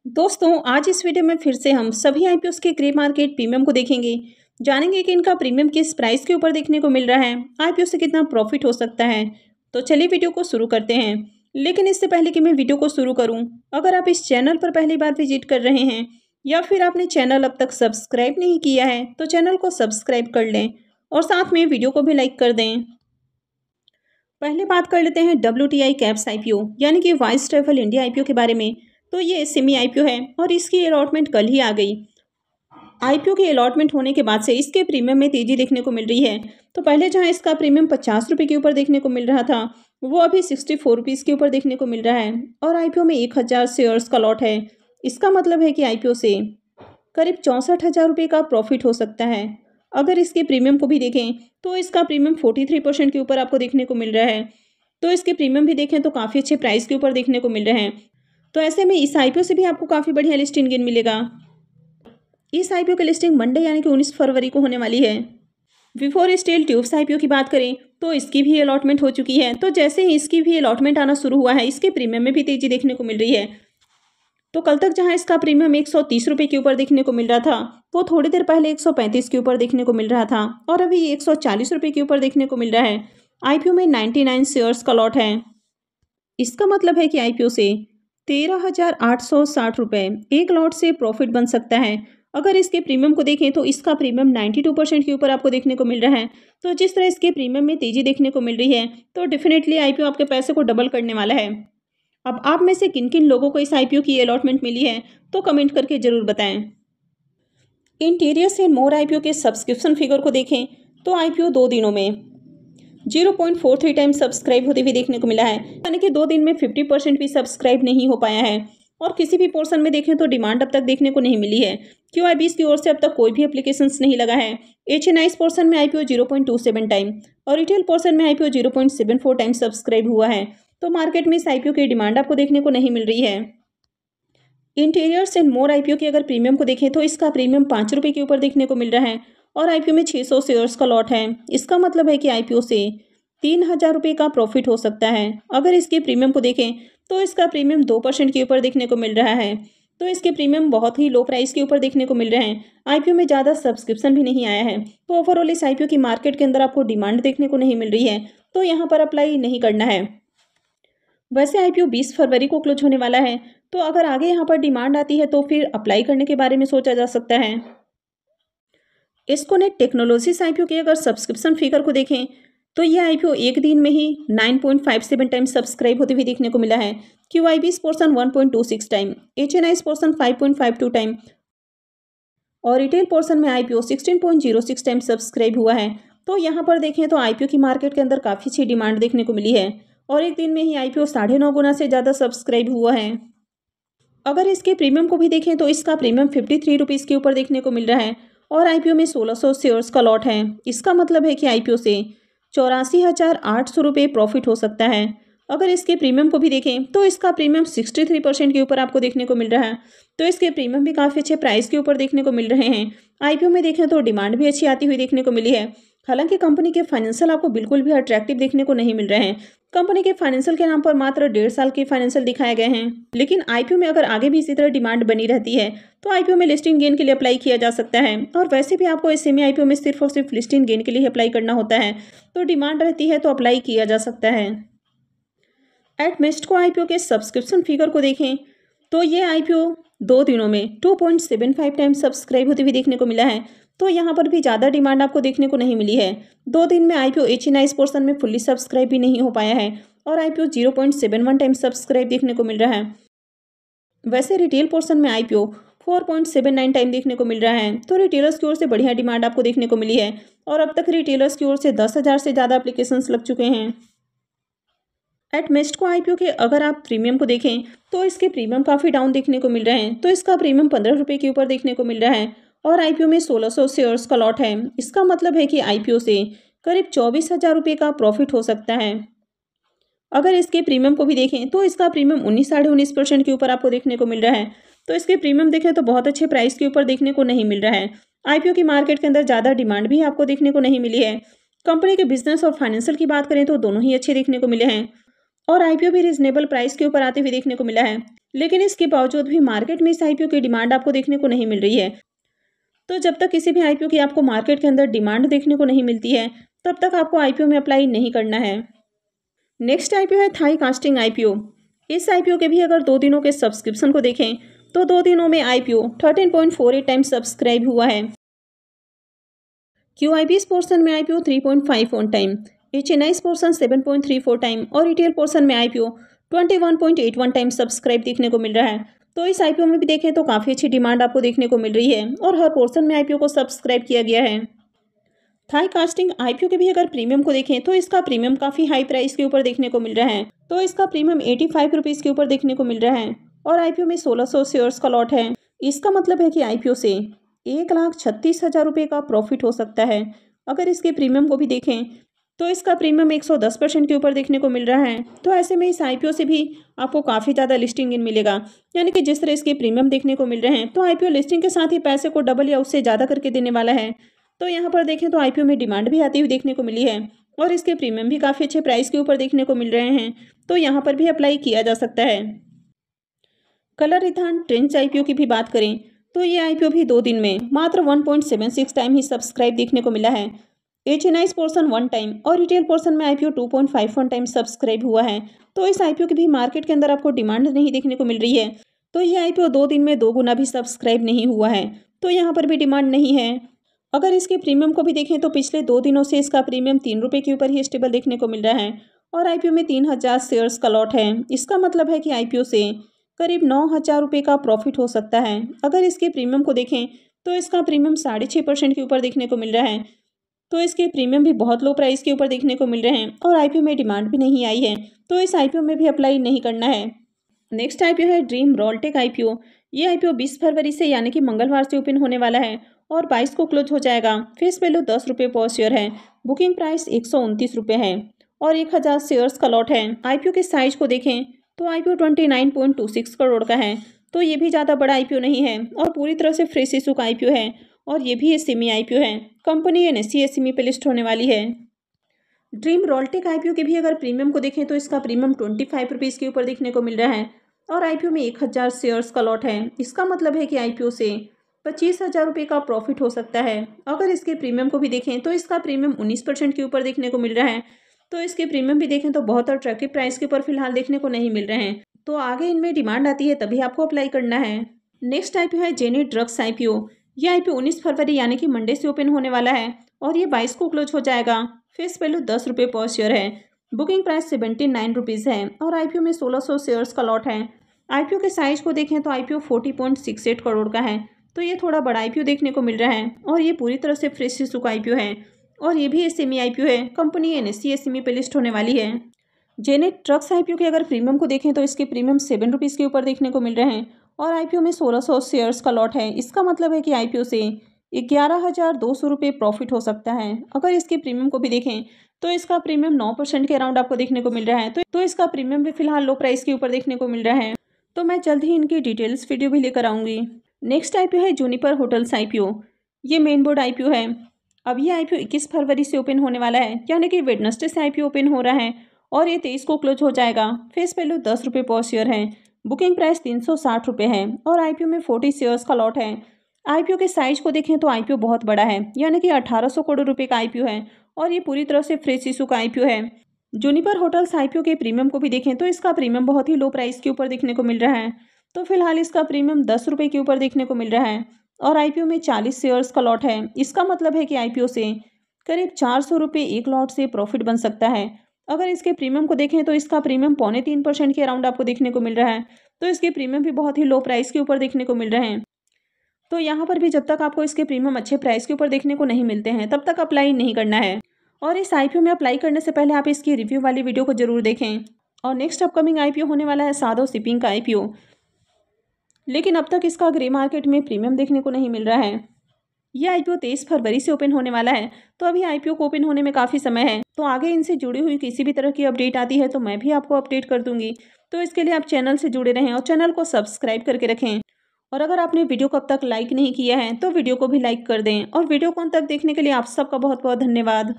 दोस्तों आज इस वीडियो में फिर से हम सभी आईपीओस के ग्रे मार्केट प्रीमियम को देखेंगे। जानेंगे कि इनका प्रीमियम किस प्राइस के ऊपर देखने को मिल रहा है, आईपीओ से कितना प्रॉफिट हो सकता है। तो चलिए वीडियो को शुरू करते हैं। लेकिन इससे पहले कि मैं वीडियो को शुरू करूं, अगर आप इस चैनल पर पहली बार विजिट कर रहे हैं या फिर आपने चैनल अब तक सब्सक्राइब नहीं किया है तो चैनल को सब्सक्राइब कर लें और साथ में वीडियो को भी लाइक कर दें। पहले बात कर लेते हैं WTI कैप्स आईपीओ यानी कि वाइस ट्रैवल इंडिया आईपीओ के बारे में। तो ये सेमी आईपीओ है और इसकी अलॉटमेंट कल ही आ गई। आईपीओ की अलॉटमेंट होने के बाद से इसके प्रीमियम में तेजी देखने को मिल रही है। तो पहले जहां इसका प्रीमियम 50 रुपये के ऊपर देखने को मिल रहा था, वो अभी 64 रुपीज़ के ऊपर देखने को मिल रहा है और आईपीओ में 1000 शेयर्स का लॉट है। इसका मतलब है कि आईपीओ से करीब 64,000 रुपये का प्रॉफिट हो सकता है। अगर इसके प्रीमियम को भी देखें तो इसका प्रीमियम 43% के ऊपर आपको देखने को मिल रहा है। तो इसके प्रीमियम भी देखें तो काफ़ी अच्छे प्राइस के ऊपर देखने को मिल रहे हैं। तो ऐसे में इस आईपीओ से भी आपको काफ़ी बढ़िया लिस्टिंग गेन मिलेगा। इस आईपीओ की लिस्टिंग मंडे यानी कि 19 फरवरी को होने वाली है। विफोर स्टील ट्यूब्स आईपीओ की बात करें तो इसकी भी अलॉटमेंट हो चुकी है। तो जैसे ही इसकी भी अलॉटमेंट आना शुरू हुआ है, इसके प्रीमियम में भी तेजी देखने को मिल रही है। तो कल तक जहां इसका प्रीमियम 130 रुपये के ऊपर देखने को मिल रहा था, वो थोड़ी देर पहले 135 के ऊपर देखने को मिल रहा था और अभी 140 रुपये के ऊपर देखने को मिल रहा है। आईपीओ में 99 शेयर्स का लॉट है। इसका मतलब है कि आईपीओ से 13,860 रुपये एक लॉट से प्रॉफिट बन सकता है। अगर इसके प्रीमियम को देखें तो इसका प्रीमियम 92% के ऊपर आपको देखने को मिल रहा है। तो जिस तरह इसके प्रीमियम में तेजी देखने को मिल रही है, तो डेफिनेटली आईपीओ आपके पैसे को डबल करने वाला है। अब आप में से किन किन लोगों को इस आईपीओ की अलॉटमेंट मिली है तो कमेंट करके जरूर बताएं। इंटीरियर्स एंड मोर आईपीओ के सब्सक्रिप्शन फिगर को देखें तो आईपीओ 2 दिनों में 0.43 टाइम सब्सक्राइब होते हुए देखने को मिला है, यानी कि 2 दिन में 50% भी सब्सक्राइब नहीं हो पाया है। और किसी भी पोर्शन में देखें तो डिमांड अब तक देखने को नहीं मिली है। QIBs की ओर से अब तक कोई भी एप्लीकेशंस नहीं लगा है। HNIs पोर्शन में आईपीओ 0.27 टाइम और रिटेल पोर्शन में आईपीओ 0.74 टाइम सब्सक्राइब हुआ है। तो मार्केट में इस आईपीओ की डिमांड आपको देखने को नहीं मिल रही है। इंटीरियर्स एंड मोर आईपीओ के अगर प्रीमियम को देखें तो इसका प्रीमियम 5 रुपये के ऊपर देखने को मिल रहा है और आईपीओ में 600 शेयर्स का लॉट है। इसका मतलब है कि आईपीओ से 3,000 रुपये का प्रॉफिट हो सकता है। अगर इसके प्रीमियम को देखें तो इसका प्रीमियम 2% के ऊपर देखने को मिल रहा है। तो इसके प्रीमियम बहुत ही लो प्राइस के ऊपर देखने को मिल रहे हैं। आईपीओ में ज़्यादा सब्सक्रिप्शन भी नहीं आया है। तो ओवरऑल इस आईपीओ की मार्केट के अंदर आपको डिमांड देखने को नहीं मिल रही है, तो यहाँ पर अप्लाई नहीं करना है। वैसे आईपीओ 20 फरवरी को क्लोज होने वाला है, तो अगर आगे यहाँ पर डिमांड आती है तो फिर अप्लाई करने के बारे में सोचा जा सकता है। एस्कोनेट टेक्नोलॉजीज आईपीओ के अगर सब्सक्रिप्शन फिगर को देखें तो ये आईपीओ एक दिन में ही 9.57 टाइम सब्सक्राइब होते हुए देखने को मिला है। QIBs portion 1.26 time, HNIs portion 5.52 time और रिटेल पोर्शन में आईपीओ 16.06 टाइम सब्सक्राइब हुआ है। तो यहाँ पर देखें तो आईपीओ की मार्केट के अंदर काफ़ी अच्छी डिमांड देखने को मिली है और एक दिन में ही आईपीओ 9.5 गुना से ज़्यादा सब्सक्राइब हुआ है। अगर इसके प्रीमियम को भी देखें तो इसका प्रीमियम 53 रुपीज़ के ऊपर देखने को मिल रहा है और आईपीओ में 1600 शेयर्स का लॉट है। इसका मतलब है कि आईपीओ से 84,800 रुपये प्रॉफिट हो सकता है। अगर इसके प्रीमियम को भी देखें तो इसका प्रीमियम 63% के ऊपर आपको देखने को मिल रहा है। तो इसके प्रीमियम भी काफ़ी अच्छे प्राइस के ऊपर देखने को मिल रहे हैं। आईपीओ में देखें तो डिमांड भी अच्छी आती हुई देखने को मिली है। हालांकि कंपनी के फाइनेंशियल आपको बिल्कुल भी अट्रैक्टिव देखने को नहीं मिल रहे हैं। कंपनी के फाइनेंशियल के नाम पर मात्र 1.5 साल के फाइनेंशियल दिखाए गए हैं। लेकिन आईपीओ में अगर आगे भी इसी तरह डिमांड बनी रहती है तो आईपीओ में लिस्टिंग गेन के लिए अप्लाई किया जा सकता है। और वैसे भी आपको इस सेमी आईपीओ में सिर्फ और सिर्फ लिस्टिंग गेन के लिए अप्लाई करना होता है। तो डिमांड रहती है तो अप्लाई किया जा सकता है। एट मेस्टको आईपीओ के सब्सक्रिप्शन फिगर को देखें तो ये आईपीओ 2 दिनों में 2.75 टाइम सब्सक्राइब होते हुए देखने को मिला है। तो यहाँ पर भी ज़्यादा डिमांड आपको देखने को नहीं मिली है। 2 दिन में आईपीओ HNIs पोर्शन में फुल्ली सब्सक्राइब भी नहीं हो पाया है और आईपीओ 0.71 टाइम सब्सक्राइब देखने को मिल रहा है। वैसे रिटेल पोर्शन में आईपीओ 4.79 टाइम देखने को मिल रहा है। तो रिटेलर्स की ओर से बढ़िया डिमांड आपको देखने को मिली है और अब तक रिटेलर्स की ओर से 10,000 से ज़्यादा एप्लीकेशंस लग चुके हैं। एट मेस्टको आईपीओ के अगर आप प्रीमियम को देखें तो इसके प्रीमियम काफ़ी डाउन देखने को मिल रहे हैं। तो इसका प्रीमियम 15 रुपये के ऊपर देखने को मिल रहा है और आईपीओ में 1600 शेयर्स का लॉट है। इसका मतलब है कि आईपीओ से करीब 24,000 रुपये का प्रॉफिट हो सकता है। अगर इसके प्रीमियम को भी देखें तो इसका प्रीमियम 19.5% के ऊपर आपको देखने को मिल रहा है। तो इसके प्रीमियम देखें तो बहुत अच्छे प्राइस के ऊपर देखने को नहीं मिल रहा है। आईपीओ की मार्केट के अंदर ज़्यादा डिमांड भी आपको देखने को नहीं मिली है। कंपनी के बिजनेस और फाइनेंशियल की बात करें तो दोनों ही अच्छे देखने को मिले हैं। और आईपीओ भी रीजनेबल प्राइस के ऊपर आते हुए देखने को मिला है। लेकिन इसके बावजूद भी मार्केट में इस आईपीओ की डिमांड आपको देखने को नहीं मिल रही है। तो जब तक किसी भी आईपीओ की आपको मार्केट के अंदर डिमांड देखने को नहीं मिलती है, तब तक आपको आईपीओ में अप्लाई नहीं करना है। नेक्स्ट आईपीओ है थाई कास्टिंग आईपीओ। इस आईपीओ के भी अगर 2 दिनों के सब्सक्रिप्शन को देखें तो 2 दिनों में आईपीओ 13.48 टाइम्स सब्सक्राइब हुआ है। QIBs पोर्शन में IPO 3.51 time, HNIs portion 7.34 time और रिटेल पोर्शन में आईपीओ 21.81 टाइम सब्सक्राइब देखने को मिल रहा है। तो इस आईपीओ में भी देखें तो काफ़ी अच्छी डिमांड आपको देखने को मिल रही है और हर पोर्शन में आईपीओ को सब्सक्राइब किया गया है। थाई कास्टिंग आईपीओ के भी अगर प्रीमियम को देखें तो इसका प्रीमियम काफ़ी हाई प्राइस के ऊपर देखने को मिल रहा है। तो इसका प्रीमियम 85 रुपीज़ के ऊपर देखने को मिल रहा है और आईपीओ में 1600 शेयर्स का लॉट है। इसका मतलब है कि आईपीओ से 1,36,000 रुपये का प्रॉफिट हो सकता है। अगर इसके प्रीमियम को भी देखें तो इसका प्रीमियम 110% के ऊपर देखने को मिल रहा है। तो ऐसे में इस आईपीओ से भी आपको काफ़ी ज़्यादा लिस्टिंग इन मिलेगा, यानी कि जिस तरह इसके प्रीमियम देखने को मिल रहे हैं तो आईपीओ लिस्टिंग के साथ ही पैसे को डबल या उससे ज़्यादा करके देने वाला है। तो यहाँ पर देखें तो आईपीओ में डिमांड भी आती हुई देखने को मिली है और इसके प्रीमियम भी काफ़ी अच्छे प्राइस के ऊपर देखने को मिल रहे हैं। तो यहाँ पर भी अप्लाई किया जा सकता है। कलरिथान ट्रेंड्स आईपीओ की भी बात करें तो ये आईपीओ भी 2 दिन में मात्र 1.76 टाइम ही सब्सक्राइब देखने को मिला है। HNIs पोर्शन 1 टाइम और रिटेल पोर्शन में आईपीओ 2.51 टाइम सब्सक्राइब हुआ है। तो इस आईपीओ की भी मार्केट के अंदर आपको डिमांड नहीं देखने को मिल रही है। तो ये आईपीओ 2 दिन में 2 गुना भी सब्सक्राइब नहीं हुआ है। तो यहाँ पर भी डिमांड नहीं है। अगर इसके प्रीमियम को भी देखें तो पिछले 2 दिनों से इसका प्रीमियम 3 रुपये के ऊपर ही स्टेबल देखने को मिल रहा है और आईपीओ में 3000 शेयर्स का लॉट है। इसका मतलब है कि आईपीओ से करीब 9,000 रुपये का प्रॉफिट हो सकता है। अगर इसके प्रीमियम को देखें तो इसका प्रीमियम 6.5% के ऊपर देखने को मिल रहा है। तो इसके प्रीमियम भी बहुत लो प्राइस के ऊपर देखने को मिल रहे हैं और आईपीओ में डिमांड भी नहीं आई है। तो इस आईपीओ में भी अप्लाई नहीं करना है। नेक्स्ट आईपीओ है ड्रीम रोलटेक आईपीओ। ये आईपीओ 20 फरवरी से यानी कि मंगलवार से ओपन होने वाला है और 22 को क्लोज हो जाएगा। फेस वैल्यू 10 रुपये पर शेयर है। बुकिंग प्राइस 129 रुपये है और 1000 शेयर्स का लॉट है। आईपीओ के साइज को देखें तो आईपीओ 29.26 करोड़ का है। तो ये भी ज़्यादा बड़ा आईपीओ नहीं है और पूरी तरह से फ्रेश इशू का आईपीओ है और ये भी सेमी आईपीओ है। कंपनी NSE SME पे लिस्ट होने वाली है। ड्रीम रोलटेक आईपीओ के भी अगर प्रीमियम को देखें तो इसका प्रीमियम 25 रुपीज़ के ऊपर देखने को मिल रहा है और आईपीओ में 1000 शेयर्स का लॉट है। इसका मतलब है कि आईपीओ से 25,000 रुपये का प्रॉफिट हो सकता है। अगर इसके प्रीमियम को भी देखें तो इसका प्रीमियम 19% के ऊपर देखने को मिल रहा है। तो इसके प्रीमियम भी देखें तो बहुत अट्रैक्टिव प्राइस के ऊपर फिलहाल देखने को नहीं मिल रहे हैं। तो आगे इनमें डिमांड आती है तभी आपको अप्लाई करना है। नेक्स्ट आईपीओ है जेनेट ड्रग्स आईपीओ। ये आईपीओ 19 फरवरी यानी कि मंडे से ओपन होने वाला है और ये 22 को क्लोज हो जाएगा। फेस वैल्यू 10 रुपये पर शेयर है। बुकिंग प्राइस 79 रुपीज़ है और आईपीओ में 1600 शेयर्स का लॉट है। आईपीओ के साइज को देखें तो आईपीओ 40.68 करोड़ का है। तो ये थोड़ा बड़ा आईपीओ देखने को मिल रहा है और ये पूरी तरह से फ्रेश इशू का आईपीओ है और ये भी सेमी आईपीओ है। कंपनी NSE SME पे लिस्ट होने वाली है। जेनेट ट्रक्स आईपीओ के अगर प्रीमियम को देखें तो इसके प्रीमियम 7 रुपीज़ के ऊपर देखने को मिल रहे हैं और आईपीओ में 1600 शेयर्स का लॉट है। इसका मतलब है कि आईपीओ से 11,200 रुपये प्रॉफिट हो सकता है। अगर इसके प्रीमियम को भी देखें तो इसका प्रीमियम 9% के अराउंड आपको देखने को मिल रहा है। तो इसका प्रीमियम भी फिलहाल लो प्राइस के ऊपर देखने को मिल रहा है। तो मैं जल्द ही इनकी डिटेल्स वीडियो भी लेकर आऊँगी। नेक्स्ट आईपीओ है जूनिपर होटल्स आईपीओ। ये मेन बोर्ड आईपीओ है। अब ये आईपीओ 21 फरवरी से ओपन होने वाला है, यानी कि वेडनेसडे से आईपीओ ओपन हो रहा है और ये 23 को क्लोज हो जाएगा। फेस वैल्यू 10 रुपये पर शेयर है। बुकिंग प्राइस 360 रुपये है और आईपीओ में 40 शेयर्स का लॉट है। आईपीओ के साइज को देखें तो आईपीओ बहुत बड़ा है, यानी कि 1800 करोड़ रुपये का आईपीओ है और ये पूरी तरह से फ्रेश इशू का आईपीओ है। जूनिपर होटल्स आईपीओ के प्रीमियम को भी देखें तो इसका प्रीमियम बहुत ही लो प्राइस के ऊपर देखने को मिल रहा है। तो फिलहाल इसका प्रीमियम 10 रुपये के ऊपर देखने को मिल रहा है और आईपीओ में 40 शेयर्स का लॉट है। इसका मतलब है कि आईपीओ से करीब 400 रुपये एक लॉट से प्रॉफिट बन सकता है। अगर इसके प्रीमियम को देखें तो इसका प्रीमियम 2.25% के अराउंड आपको देखने को मिल रहा है। तो इसके प्रीमियम भी बहुत ही लो प्राइस के ऊपर देखने को मिल रहे हैं। तो यहाँ पर भी जब तक आपको इसके प्रीमियम अच्छे प्राइस के ऊपर देखने को नहीं मिलते हैं तब तक अप्लाई नहीं करना है। और इस आईपीओ में अप्लाई करने से पहले आप इसकी रिव्यू वाली वीडियो को जरूर देखें। और नेक्स्ट अपकमिंग आईपीओ होने वाला है साधो शिपिंग का आईपीओ, लेकिन अब तक इसका ग्रे मार्केट में प्रीमियम देखने को नहीं मिल रहा है। यह आईपीओ 23 फरवरी से ओपन होने वाला है, तो अभी आईपीओ को ओपन होने में काफ़ी समय है। तो आगे इनसे जुड़ी हुई किसी भी तरह की अपडेट आती है तो मैं भी आपको अपडेट कर दूंगी। तो इसके लिए आप चैनल से जुड़े रहें और चैनल को सब्सक्राइब करके रखें। और अगर आपने वीडियो को अब तक लाइक नहीं किया है तो वीडियो को भी लाइक कर दें। और वीडियो को अंत तक देखने के लिए आप सबका बहुत बहुत धन्यवाद।